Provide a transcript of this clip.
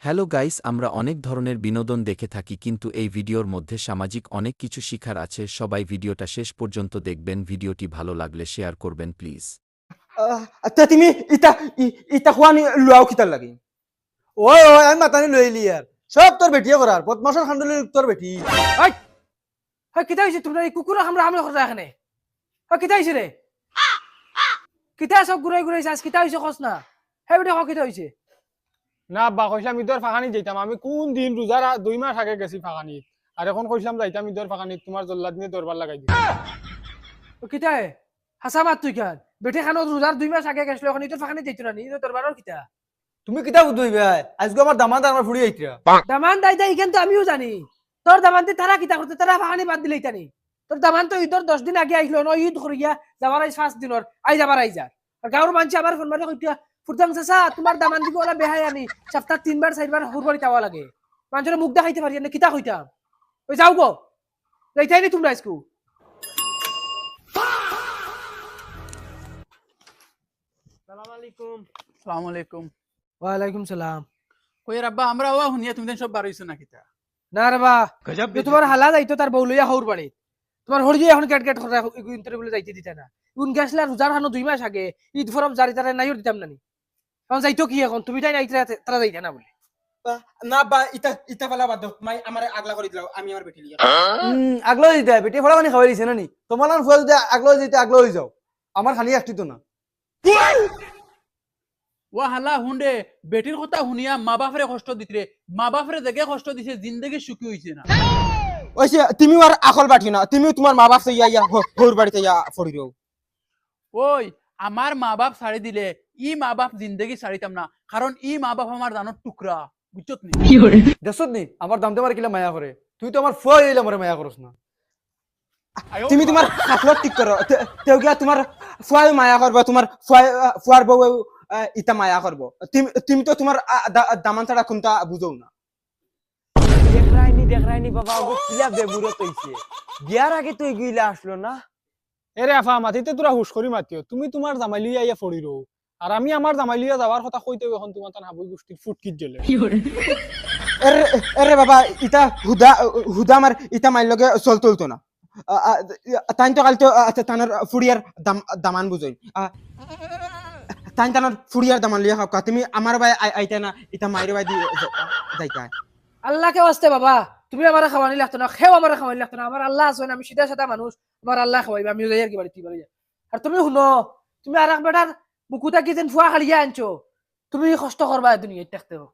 Hello guys, আমরা অনেক ধরনের বিনোদন দেখে থাকি, কিন্তু এই ভিডিওর মধ্যে সামাজিক অনেক কিছু শিখার আছে। সবাই ভিডিওটা শেষ পর্যন্ত দেখবেন। ভিডিওটি ভালো লাগলে শেয়ার করবেন প্লিজ। আচ্ছা তুমি ইটা খোৱানি লোৱাও কিতাৰ লাগি আমি মাতানি লৈ এলি আর সব তোর বেটিয়ে করার বদমাসর খান্ডলি তোর বেটি কিতা হয়েছে তোমরা এই কুকুর আমরা হামলা করতে এখানে কিতা হয়েছে রে কিতা সব ঘুরাই ঘুরাই চাস কিতা হয়েছে কস না হ্যাঁ বেটা কিতা হয়েছে না বা কইলাম ইদর ফাঁকানি যাইতাম আমি কোন দিন রোজার 2 মাস আগে গেছি ফাঁকানিত আর এখন কইলাম যাইতাম ইদর ফাঁকানিত তোমার জল্লাদ নিয়ে দরবার লাগাই দিই কিতা হে হাসা মাত তুই কেন বেটে খানো রোজার 2 মাস আগে গেছিল এখন ইতর ফাঁকানি যাইতো না নি তোর বারোর কিতা তুমি কিতা বুঝবি ভাই আজকে আমার দামান আমার ফুড়ি আইতরা দামান দাই দাই কিন্তু আমিও জানি তোর দামানতে তারা কিতা করতে তারা ফাঁকানি বাদ দিলেই তানি তোর দামান তো ঈদর 10 দিন আগে আইলো ন ঈদ করিয়া যাবার আই 5 দিনের আই যাবার আই যার আর গাঁর মানুষ আবার ফোন মারে কইতা ফুরতাং চাচা তোমার দামান দিব ওলা বেহাই আনি সপ্তাহ 3 বার 4 বার হুরবাড়ি যাওয়া লাগে মানুষের মুখ দেখাইতে পারি না কিতা কইতাম ওই যাও গো যাইতাই নি তোমরা আজকু সালাম আলাইকুম আসসালামু আলাইকুম। ওয়ালাইকুম সালাম কই রাব্বা আমরা ওয়া শুনিয়া তুমি সব বার হইছো না কিতা? না রে বা তোমার হালা যাইতো তার বউ লইয়া হৌর বাড়ি তোমার হরিয়ে এখন কেট কেট করে ইন্টারভিউ যাইতে দিতে না উন গেছলা রোজার হানো 2 মাস আগে ঈদ ফরম জারি তারা নাইও দিতাম নানি এখন যাইতো কি এখন তুমি তাই নাই তারা যাইতা না বলে না বা ইটা ইটা ফেলা বাদ মাই আমার আগলা করে দিলাও আমি আমার বেটি লিয়া আগলো দিতে বেটি ফলা মানে খাওয়াই দিছে না নি তোমার নাম ফুয়া যদি আগলো দিতে আগলো হয়ে যাও আমার খালি একটি তো না ওয়া হালা হুন্ডে বেটির কথা শুনিয়া মা বাপরে কষ্ট দিতরে মা বাপরে দেখে কষ্ট দিছে জিন্দেগি সুখী হইছে না। ওইসে তুমিও আর আকল বাটি না তুমিও তোমার মা বাপ ইয়া ইয়া হৌর বাড়িতে ইয়া ফড়ি দিও ওই আমার মা বাপ ছাড়ি দিলে ই মা বাপ জিন্দেগি ছাড়িতাম না, কারণ ই মা বাপ আমার দানোর টুকরা বুঝছত নি? দেখছত নি আমার দাম তোমার কিলা মায়া করে তুই তো আমার ফুয়া হইলে আমার মায়া করছ না তুমি তোমার হাফলত ঠিক করো তেও গিয়া তোমার ফুয়াই মায়া করবো তোমার ফুয়ার বউ ইটা মায়া করবো তুমি তো তোমার দামান ছাড়া কোনটা বুঝো না দেখরাইনি বাবা ওগো কিলা বেবুরত হইছে বিয়ার আগে তো এগুলা আসলো না এরে আফা মাতিতে তোরা হুশ করি মাতিও তুমি তোমার জামাই লিয়া ইয়া ফড়ি রও আর আমি আমার জামাই লিয়া যাওয়ার কথা কইতে এখন তোমার তান হাবুই গোষ্ঠীর ফুটকিট জ্বলে এরে বাবা ইটা হুদা হুদা আমার ইটা মাইর লগে চল তুলতো না তাই তো কাল তো তানোর ফুড়িয়ার দামান বুঝই তাই তানোর ফুড়িয়ার দামান লিয়া খাও তুমি আমার ভাই আইতা না ইটা মাইর ভাই দিয়ে যাইতা আল্লাহকে ওয়াস্তে বাবা তুমি আমারে খাওয়ানি লাগতো না খেও আমারে খাওয়ানি লাগতো না আমার আল্লাহ আছে না আমি সিধা সাদা মানুষ আমার আল্লাহ খাওয়াইবে আমি যাই আর কি বাড়ি বাড়ি আর তুমি শুনো তুমি আর এক বেটার বুকুটা কি যেন ফুয়া খালিয়া আনছো তুমি কষ্ট করবা দুনিয়ায় দেখতেও